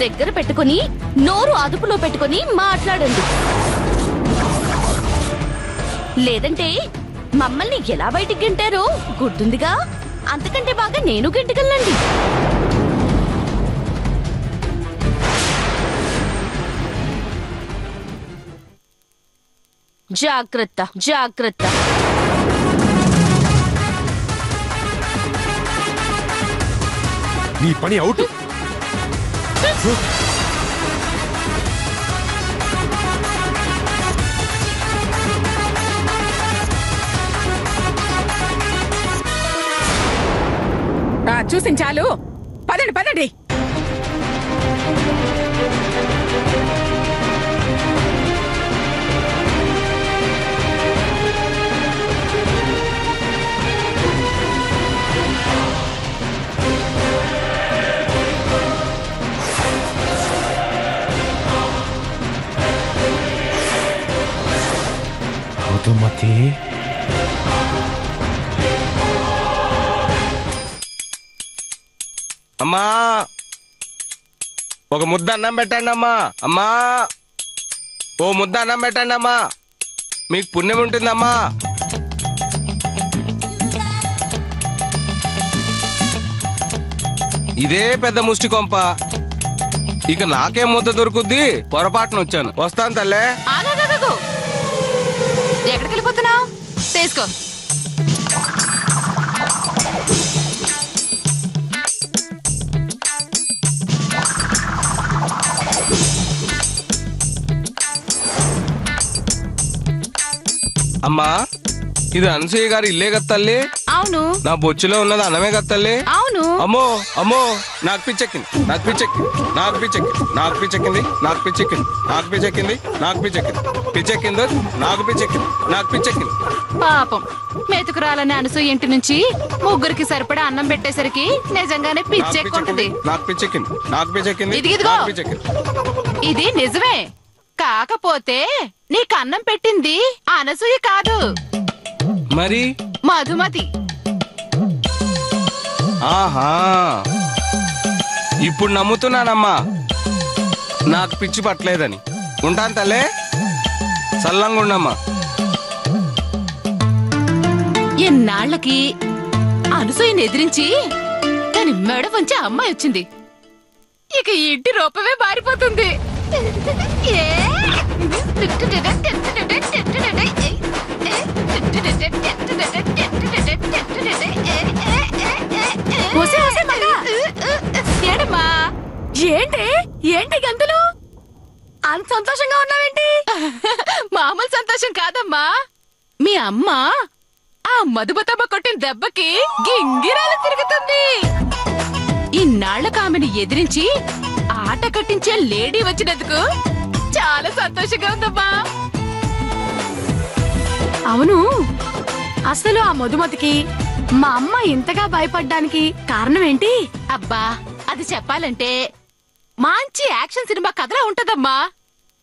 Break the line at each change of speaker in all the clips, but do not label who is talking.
దగ్గర పెట్టుకుని నోరు అదుపులో పెట్టుకుని మాట్లాడండి. లేదంటే మమ్మల్ని ఎలా బయటికి గంటారో గుర్తుందిగా, అంతకంటే బాగా నేను గంటగలండి. జాగ్రత్త జాగ్రత్త.
నీ పని అవుట్.
చూసింది చాలు, పదండి పదండి.
మధుమతి,
అమ్మా ఒక ముద్ద అన్నం పెట్టండి అమ్మా. అమ్మా ఓ ముద్ద అన్నం పెట్టండి అమ్మా, మీకు పుణ్యం ఉంటుందమ్మా. ఇదే పెద్ద ముష్టి కొంప, ఇక నాకేం ముద్ద దొరుకుద్ది. పొరపాటున వచ్చాను, వస్తాను తల్లే.
ఎక్కడికి వెళ్ళిపోతున్నావు? తీసుకో.
అమ్మా ఇది అనసూయ గారి ఇల్లే కదా తల్లి?
అవును.
నా బొచ్చులో ఉన్నది అన్నమే కదా తల్లి?
అవును.
అమ్మో అమ్మో, నాకు పిచ్చెక్కింది, నాకు పిచ్చెక్కింది, నాకు పిచ్చెక్కింది, నాకు పిచ్చెక్కింది, నాకు పిచ్చెక్కింది, నాకు పిచ్చెక్కింది, నాకు పిచ్చెక్కింది, పిచ్చెక్కిందో నాకు పిచ్చెక్కింది, నాకు పిచ్చెక్కింది.
పాపం మెతుకురాలని అనసూయ ఇంటి నుంచి ముగ్గురికి సరిపడా అన్నం పెట్టేసరికి నిజంగానే పిచ్చెక్కుంటది.
నాకు పిచ్చెక్కింది, నాకు పిచ్చెక్కింది,
ఇదిగో.
నాకు పిచ్చెక్కింది.
ఇది నిజమే, కాకపోతే నీకు అన్నం పెట్టింది అనసూయ కాదు,
మరి
మధుమతి.
ఆహా, ఇప్పుడు నమ్ముతున్నానమ్మా నాకు పిచ్చి పట్టలేదని. ఉంటాను తల్లే, సల్లంగా ఉండమ్మా.
ఎన్నాళ్లకి అనసూయని ఎదిరించి దాని మెడ వంచి అమ్మాయి వచ్చింది. ఇక ఈ ఇంటి రూపమే మారిపోతుంది. ఏడమ్మా, ఏంటి ఏంటి గంతులు? అంత సంతోషంగా ఉన్నావేంటి? మామూలు సంతోషం కాదమ్మా, మీ అమ్మ ఆ మధుబతమ్మ కొట్టిన దెబ్బకి గింగిరాలు తిరుగుతుంది. ఇన్నాళ్లకు ఆమెను ఎదిరించి ఆట కట్టించే లేడీ వచ్చినందుకు చాలా సంతోషంగా ఉందమ్మా.
అవును, అసలు ఆ మధుమతికి మా అమ్మ ఇంతగా భయపడ్డానికి కారణం ఏంటి?
అబ్బా, అది చెప్పాలంటే మంచి యాక్షన్ సినిమా కథలా ఉంటదమ్మా.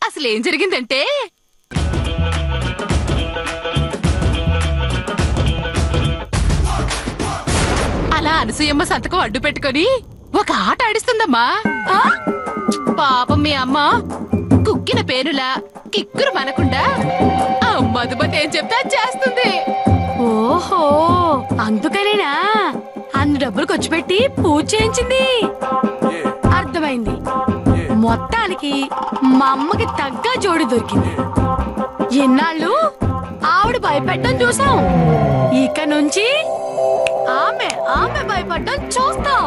అసలు ఏం జరిగిందంటే, అలా అనసూయమ్మ సంతకం అడ్డు పెట్టుకొని ఒక ఆట ఆడిస్తుందమ్మా. పాపం మీ అమ్మ కుక్కిన పేనులా కిక్కురు మనకుండా ఆ మధుమతి ఏం చెప్తే అది చేస్తుంది.
ఓహో, అందుకనేనా అన్ని డబ్బులు ఖర్చు పెట్టి పూజ చేయించింది? అర్థమైంది. మొత్తానికి మా అమ్మకి తగ్గ జోడి దొరికింది. ఎన్నాళ్ళు ఆవిడ భయపెట్టడం చూసాం, ఇక నుంచి ఆమె ఆమె భయపడ్డం చూస్తాం.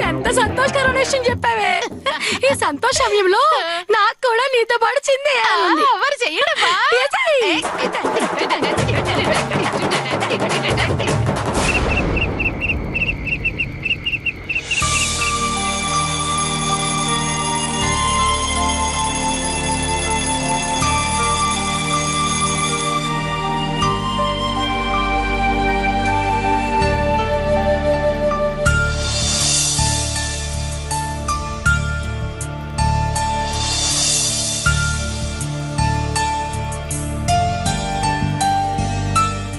ఎంత సంతోషకరమైన విషయం చెప్పావే. ఈ సంతోష సమయంలో నాకు కూడా నీతో పాటు చిందేయాలి.
ఎవరు చెయ్యడమ్మా?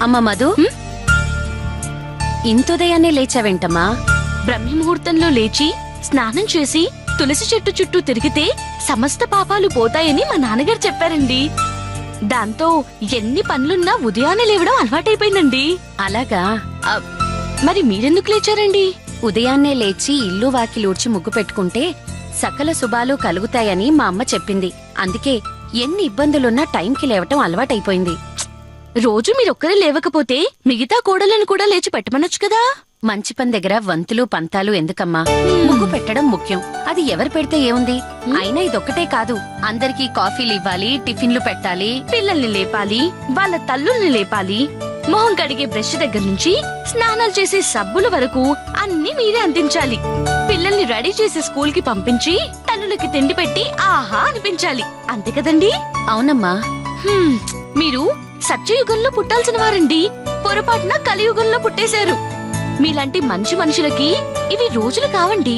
అమ్మ మధు, ఇంతోదయాన్నే లేచావేంటమ్మా?
బ్రహ్మముహూర్తంలో లేచి
స్నానం చేసి తులసి చెట్టు చుట్టూ తిరిగితే సమస్త పాపాలు పోతాయని మా నాన్నగారు చెప్పారండి. దాంతో ఎన్ని పనులున్నా ఉదయాన్నే లేవడం అలవాటైపోయిందండి.
అలాగా?
మరి మీరెందుకు లేచారండి?
ఉదయాన్నే లేచి ఇల్లు వాకిలి ఊడ్చి ముగ్గు పెట్టుకుంటే సకల శుభాలు కలుగుతాయని మా అమ్మ చెప్పింది. అందుకే ఎన్ని ఇబ్బందులున్నా టైంకి లేవటం అలవాటైపోయింది.
రోజు మీరొక్కరే లేవకపోతే మిగతా కోడలను కూడా లేచి పెట్టమనొచ్చు కదా.
మంచి పని దగ్గర వంతులు పంతాలు ఎందుకమ్మా? ముగ్గు పెట్టడం ముఖ్యం. అది ఎవరు పెడితే ఏముంది? అయినా ఇదొక్కటే కాదు, అందరికీ కాఫీలు ఇవ్వాలి, టిఫిన్లు పెట్టాలి,
పిల్లల్ని లేపాలి, వాళ్ళ తల్లుల్ని లేపాలి, మొహం కడిగే బ్రష్ దగ్గర నుంచి స్నానాలు చేసే సబ్బుల వరకు అన్ని మీరే అందించాలి. పిల్లల్ని రెడీ చేసి స్కూల్ కి పంపించి తల్లులకి తిండి పెట్టి ఆహా అనిపించాలి. అంతే కదండి?
అవునమ్మా.
మీరు సత్యయుగంలో పుట్టాల్సిన వారండి. పొరపాటున కలియుగంలో పుట్టేశారు. మీలాంటి మంచి మనుషులకి ఇవి రోజులు కావండి.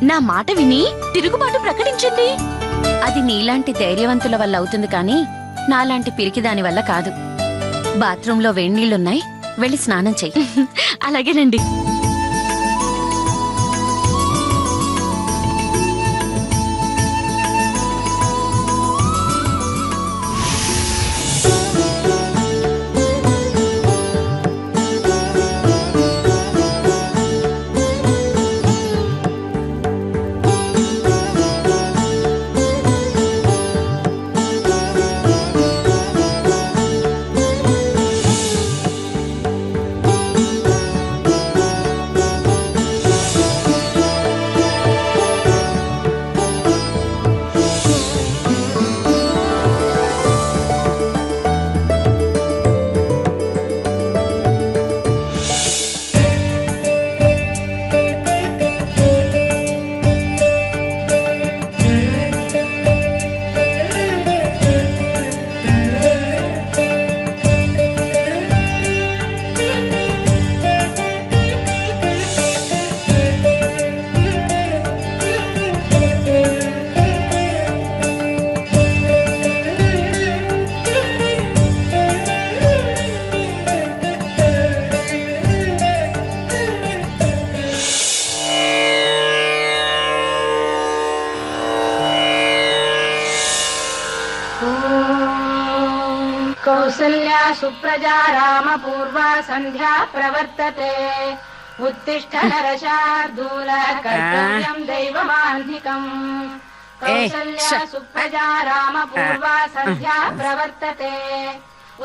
నా మాట విని తిరుగుబాటు ప్రకటించండి.
అది నీలాంటి ధైర్యవంతుల వల్ల అవుతుంది కానీ నాలాంటి పిరికిదాని వల్ల కాదు. బాత్రూంలో వేణీళ్లున్నాయి, వెళ్ళి స్నానం చెయ్యి.
అలాగేనండి.
कौसल्या सुप्रजा रामपूर्वा संध्या प्रवर्तते उत्तिष्ठ नरशार्दूल कर्तव्यं दैवमान्धिकम् कौसल्या सुप्रजा रामपूर्वा संध्या प्रवर्तते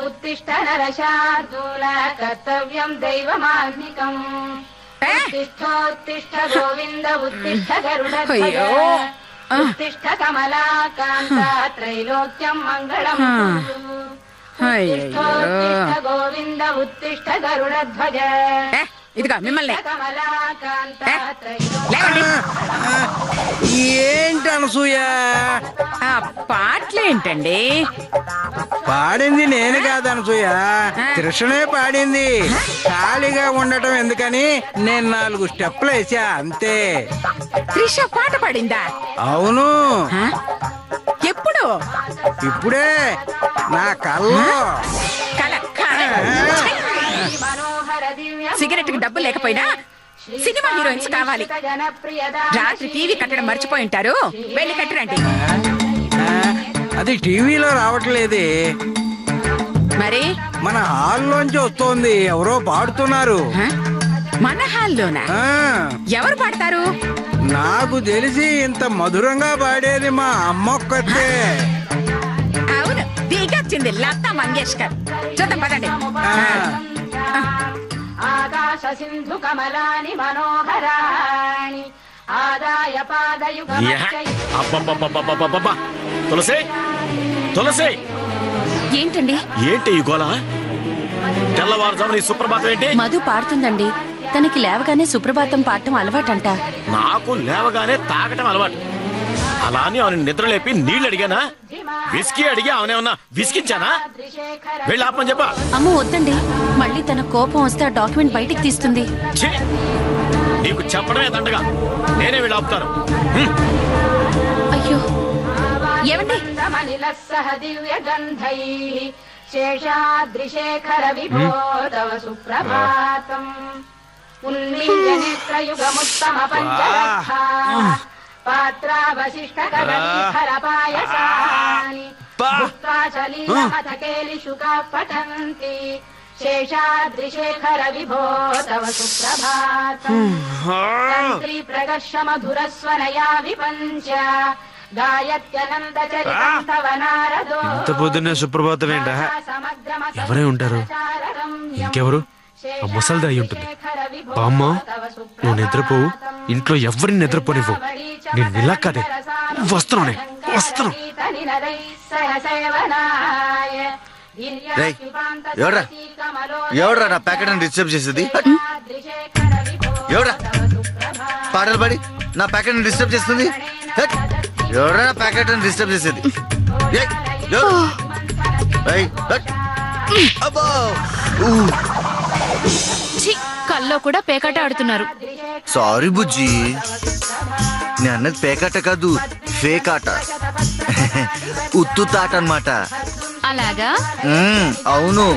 उत्तिष्ठ नरशार्दूल कर्तव्यं दैवमान्धिकम् उत्तिष्ठ गोविन्द उत्तिष्ठ गरुडध्वज उत्तिष्ठ कमलाकान्त त्रैलोक्यं मङ्गलम् उत्तिष्ठ गोविन्द उत्तिष्ठ गरुडध्वज
ఇదిగా మిమ్మల్ని
कमलाकान्त
ఏంటి అనసూయ?
ఆ పాటలేంటండి?
పాడింది నేను కాదు అనసూయ, కృష్ణనే పాడింది. ఖాళీగా ఉండటం ఎందుకని నేను 4 స్టెప్లు వేసా అంతే.
త్రిష పాట పాడిందా?
అవును.
ఎప్పుడు?
ఇప్పుడే నా కల్లో.
సిగరెట్ కి డబ్బు లేకపోయినా సినిమా హీరోయిన్స్ కావాలి. రాత్రి టీవీ కట్టడం మర్చిపోయి ఉంటారు, వెళ్ళి కట్టరండి.
అది టీవీలో రావట్లేదే.
మరి
మన హాల్లోంచి వస్తోంది. ఎవరో పాడుతున్నారు.
మన హాల్లోనా? ఎవరు పాడతారు?
నాకు తెలిసి ఇంత మధురంగా పాడేది మా అమ్మొక్కతే.
అవును, దిగొచ్చింది లతా మంగేష్కర్. చూద్దాం పదండి.
ఆకాశ సింధు కమలాని మనోహరాణి ఆదాయ
తులసి, తులసి,
ఏంటండి?
ఏంటి ఈ గోల? తెల్లవారుజామున ఈ సుప్రభాతం ఏంటి?
మధు పాడుతుందండి. తనకి లేవగానే సుప్రభాతం పాడటం అలవాటంట.
నాకు లేవగానే తాగటం అలవాటు. అలా అని ఆమె నిద్ర లేపి నీళ్లు అడిగానా? విస్కీ అడిగి ఆమెనేమన్నా విసికించానా? వెళ్ళి ఆపని చెప్పా.
అమ్మ వద్దండి, మళ్ళీ తన కోపం వస్తే ఆ డాక్యుమెంట్ బయటికి తీస్తుంది.
నీకు చెప్పడమే దండగా. నేనే వెళ్ళి ఆపుతాను.
అయ్యో ఏమండి?
సహ దివ్య గంధై శేషాద్రిశేఖర విభో తవ సుప్రభాతం ఉన్మిల్య నేత్రయుగముత్తమ పంచరక్షా పాత్రావశిష్ట కదలీఫల పాయసాని భుక్త్వా చలీలమథ కేలిషుకా పఠంతి శేషాద్రిశేఖర విభో తవ సుప్రభాతం తంత్రీ ప్రగర్ష మధురస్వరయా విపంచ గాయత్యనంద చరితం తవ నారదో.
ఇంత పొద్దున్నే సుప్రభాతం ఏంటా? ఎవరై ఉంటారు? ఇంకెవరు? ఆ ముసల్ది అయి ఉంటుంది. బామ్మ, నువ్వు నిద్రపోవు, ఇంట్లో ఎవరిని నిద్రపోనివ్వు. నేను ఇలా కాదే, వస్తున్నానే వస్తాను.
ఎవడ్రా నా ప్యాకెట్ అని డిస్టర్బ్ చేసేది? ఎవడ్రా పాటలు పాడి నా ప్యాకెట్ ని డిస్టర్బ్ చేస్తుంది? ఎవడ్రా నా ప్యాకెట్ అని డిస్టర్బ్ చేసేది?
కల్లో కూడా పేకాట ఆడుతున్నారు.
సారీ బుజ్జి, నేను అన్నది పేకాట కాదు, ఫేక్ ఆట, ఉత్తుతాట అన్నమాట.
అలాగా?
అవును,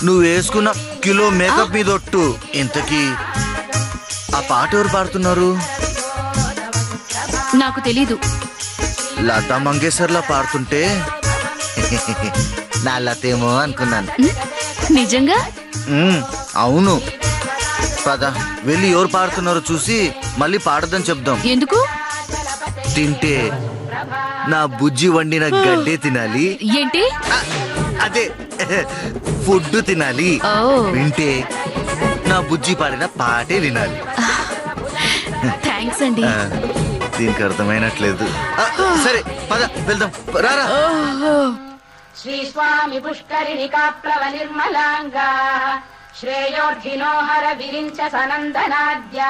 నువ్వు వేసుకున్న కిలో మేకప్ మీద ఒట్టు. ఇంతకీ ఆ పాట ఎవరు పాడుతున్నారు?
నాకు తెలీదు.
లతా మంగేశ్వర్లా పాడుతుంటే నా లతేమో అనుకున్నాను.
నిజంగా?
అవును. పద వెళ్ళి ఎవరు పాడుతున్నారో చూసి మళ్ళీ పాడదని చెప్దాం.
ఎందుకు?
తింటే నా బుజ్జి వండిన గడ్డే తినాలి.
ఏంటి?
అదే ఫుడ్ తినాలి. వింటే నా బుజ్జి పాడిన పాటే వినాలి.
థ్యాంక్స్ అండి.
దీనికి అర్థమైనట్లేదు. సరే పద వెళ్దాం, రారా.
శ్రీ స్వామి పుష్కరిణికా ప్లవ నిర్మలాంగా శ్రేయోర్ధినో హర విరించ సనందనాద్యా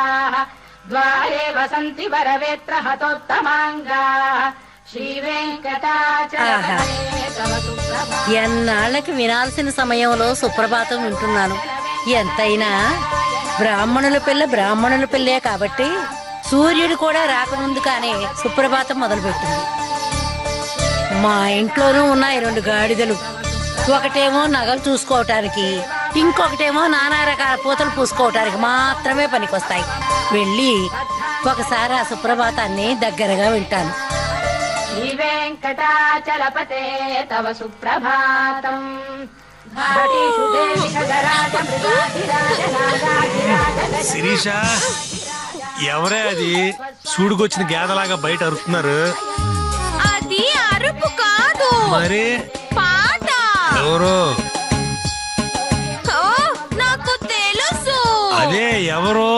ద్వారే వసంతి వరవేత్ర హతోత్తమాంగా శ్రీ వెంకటాచలపతే తవ సుప్రభాతం.
ఎన్నాళ్ళకి వినాల్సిన సమయంలో సుప్రభాతం వింటున్నాను. ఎంతైనా బ్రాహ్మణుల పిల్లే కాబట్టి సూర్యుడు కూడా రాకముందు కానీ సుప్రభాతం మొదలుపెట్టింది. మా ఇంట్లోనూ ఉన్నాయి 2 గాడిదలు. ఒకటేమో నగలు చూసుకోవటానికి, ఇంకొకటేమో నానా రకాల పూతలు పూసుకోవటానికి మాత్రమే పనికొస్తాయి. వెళ్ళి ఒకసారి ఆ సుప్రభాతాన్ని దగ్గరగా వింటాను.
శ్రీ వెంకటాచలపతే తవ సుప్రభాతం.
శిరీష, ఎవరే అది? సూడుకొచ్చిన గేదలాగా బయట అరుస్తున్నారు.
అది అరుపు కాదు,
మరి
పాట.
ఎవరు?
నాకు తెలుసు.
అదే ఎవరు?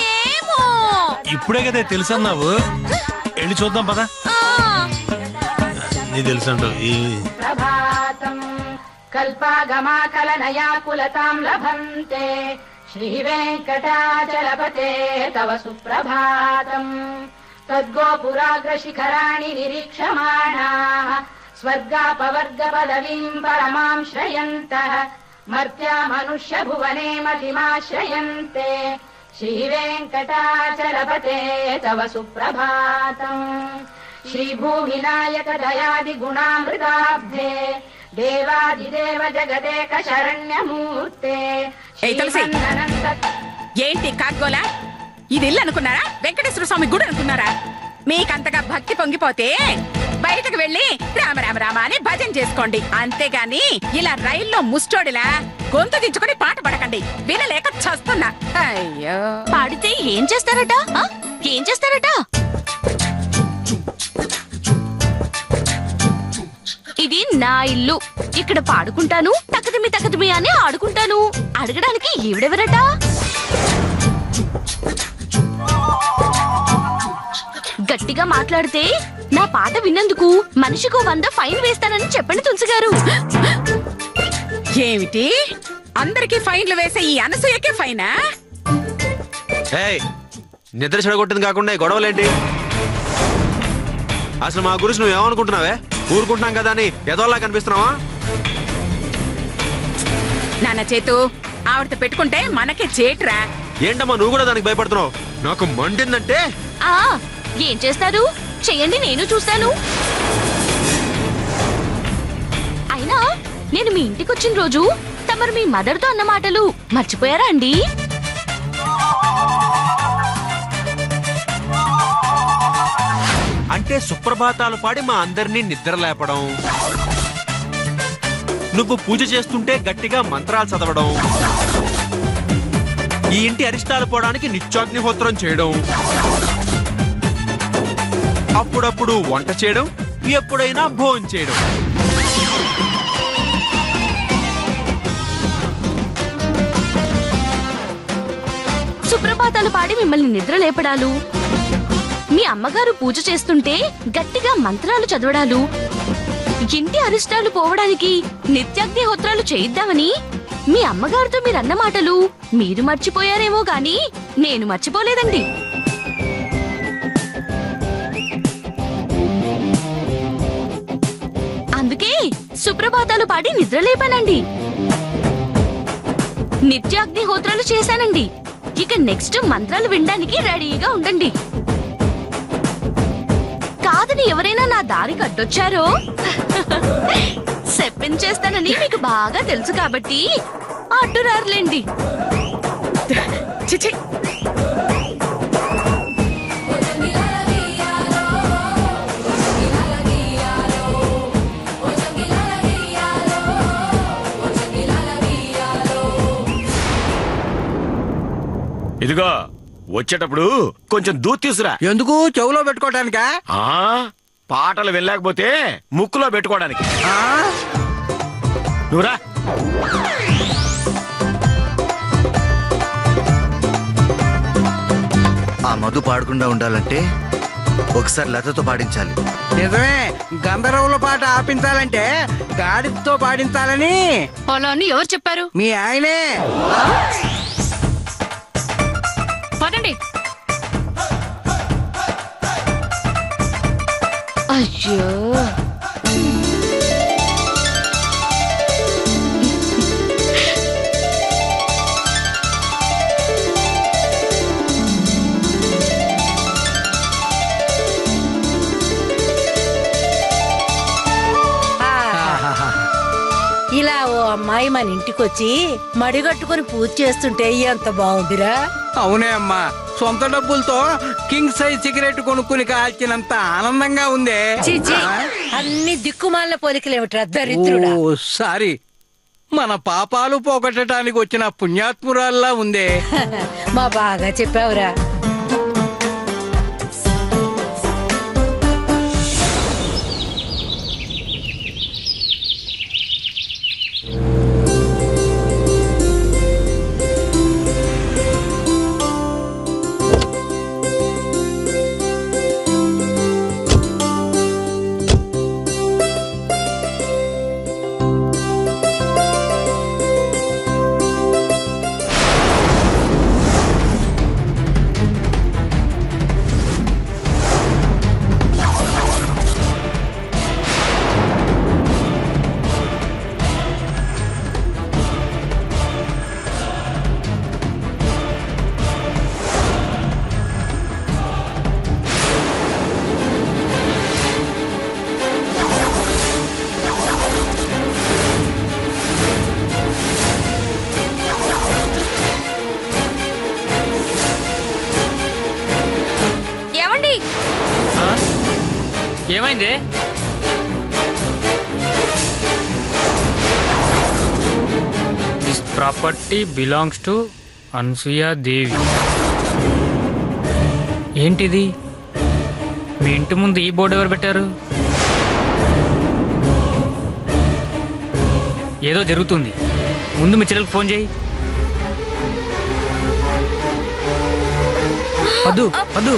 ఏమో.
ఇప్పుడే కదా తెలుసన్నావు. వెళ్ళి చూద్దాం పదా. నీ తెలుసంటూ
ప్రభాతం కల్పాగమాకలనయా కులతాం లభంతే శ్రీ వెంకటాచలపతే తవ సుప్రభాతం. తద్గోపురాగ్రశిఖరాణి నిరీక్షమాణాః స్వర్గాపవర్గ పదవీం పరమాం శ్రయంతః మర్త్యా మనుష్య భువనే మతిమాశ్రయంతే శ్రీ వెంకటాచలపతే తవ సుప్రభాతం. శ్రీ భూమినాయక దయాది గుణామృతాబ్ధే దేవాదిదేవ జగదేక శరణ్యమూర్తే.
ఏంటి కాగ్గోలా? ఇది ఇల్లు అనుకున్నారా? వెంకటేశ్వర స్వామి గుడి అనుకున్నారా? మీకంతగా భక్తి పొంగిపోతే బయటకు వెళ్ళి రామ రామ రామ అని భజన చేసుకోండి. అంతేగాని ఇలా రైల్లో ముస్టోడిలా గొంతు దించుకుని పాట పడకండి. వినలేక చస్తున్నా. అయ్యో,
పాడితే ఏం చేస్తారట? ఏం చేస్తారట? ఇది నా ఇల్లు. ఇక్కడ పాడుకుంటాను, తకదిమి అని ఆడుకుంటాను. అడగడానికి ఈవిడెవరట? గట్టిగా మాట్లాడితే నా పాట విన్నందుకు మనిషికో 100 ఫైన్ వేస్తానని చెప్పండి తులసిగారు.
ఏమిటి అందరికీ ఫైన్లు వేసే ఈ అనసూయకే ఫైనా?
నిద్ర చెడగొట్టింది కాకుండా ఈ గొడవలేంటి? అసలు మా గురించి నువ్వేమనుకుంటున్నావే? ఊరుకుంటున్నాం కదా అని ఎదోలా కనిపిస్తున్నావా?
నాన్న చేతు, ఆవిడతో పెట్టుకుంటే మనకే చేట్రా.
ఏంటమ్మా నువ్వు కూడా దానికి భయపడుతున్నావు? నాకు మండిందంటే
ఏం చేస్తారు? చెయ్యండి, నేను చూస్తాను. అయినా నేను మీ ఇంటికి వచ్చిన రోజు తమరు మీ మదర్ తో అన్న మాటలు మర్చిపోయారా అండి?
అంటే సుప్రభాతాలు పాడి మా అందరినీ నిద్ర లేపడం, నువ్వు పూజ చేస్తుంటే గట్టిగా మంత్రాలు చదవడం, ఈ ఇంటి అరిష్టాలు పోవడానికి నిత్యాగ్నిహోత్రం చేయడం, అప్పుడప్పుడు వంట చేయడం, ఎప్పుడైనా భోజనం చేయడం.
సుప్రభాతాలు పాడి మిమ్మల్ని నిద్ర లేపడాలు, మీ అమ్మగారు పూజ చేస్తుంటే గట్టిగా మంత్రాలు చదవడాలు, ఇంటి అరిష్టాలు పోవడానికి నిత్యాగ్నిహోత్రాలు చేయిద్దామని మీ అమ్మగారితో మీరన్న మాటలు మీరు మర్చిపోయారేమో గాని నేను మర్చిపోలేదండి. అందుకే సుప్రభాతాలు పాడి నిద్ర లేపానండి, నిత్యాగ్నిహోత్రాలు చేశానండి. ఇక నెక్స్ట్ మంత్రాలు వినడానికి రెడీగా ఉండండి. కాదని ఎవరైనా నా దారికి అడ్డొచ్చారో చెప్పించేస్తానని మీకు బాగా తెలుసు కాబట్టి అడ్డురారులేండి.
చిచి,
ఇదిగో వచ్చేటప్పుడు కొంచెం దూత్ తీసురా.
ఎందుకు? చెవులో పెట్టుకోవటానికా?
పాటలు వెళ్ళలేకపోతే ముక్కులో పెట్టుకోవడానికి. నువ్వురా.
ఆ మధు పాడకుండా ఉండాలంటే ఒకసారి లతతో పాడించాలి.
నిజమే, గంధర్వుల పాట ఆపించాలంటే గాడితో పాడించాలని.
అలా అని ఎవరు చెప్పారు?
మీ ఆయనే.
పదండి.
అయ్యో,
ఇలా ఓ అమ్మాయి మన ఇంటికొచ్చి మడిగట్టుకుని పూజ చేస్తుంటే ఎంత బాగుందిరా.
అవునే అమ్మా, సొంత డబ్బులతో కింగ్ సైజ్ సిగరెట్ కొనుక్కుని కాల్చినంత ఆనందంగా ఉందే.
చీచి, అన్ని దిక్కుమాల పోలికలేమిట్రా దరిద్రుడా.
ఓ సారీ, మన పాపాలు పోగొట్టడానికి వచ్చిన పుణ్యాత్మురాల్లా ఉందే.
మా బాగా చెప్పావురా.
ఏమైంది? This property belongs to Anasuya Devi. ఏంటిది? మీ ఇంటి ముందు ఈ బోర్డు ఎవరు పెట్టారు? ఏదో జరుగుతుంది. ముందు మీ చెల్లెలకు ఫోన్ చేయి. పద్దు పద్దు.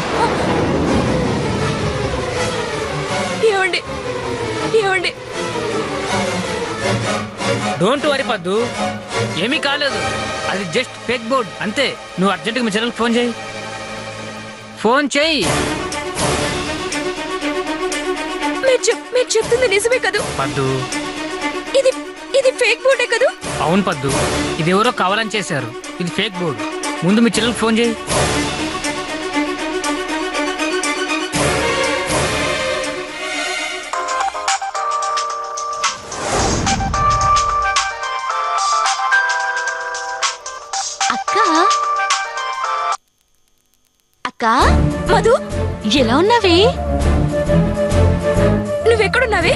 ఏమండి ఏమండి,
డోంట్ వరీ పద్దు, ఏమీ కాలేదు. అది జస్ట్ ఫేక్ బోర్డ్ అంతే. నువ్వు అర్జెంటుగా మీ చెల్లెలకు ఫోన్ చేయి. ఫోన్ చేయి.
మీరు చెప్తుంది నిజమే కదూ
పద్దు?
ఇది ఫేక్ బోర్డే కదూ?
అవును పద్దు, ఇది ఎవరో కావాలని చేశారు. ఇది ఫేక్ బోర్డు. ముందు మీ చెల్లెలకు ఫోన్ చేయి.
అక్క మధు ఎలా ఉన్నావే? నువ్వెక్కడున్నావే?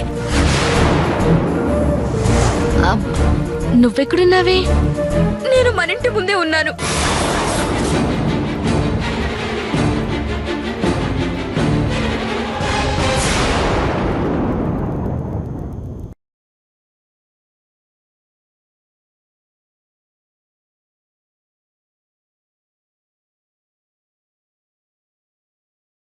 నువ్వెక్కడున్నావే? నేను మన ఇంటి ముందే ఉన్నాను.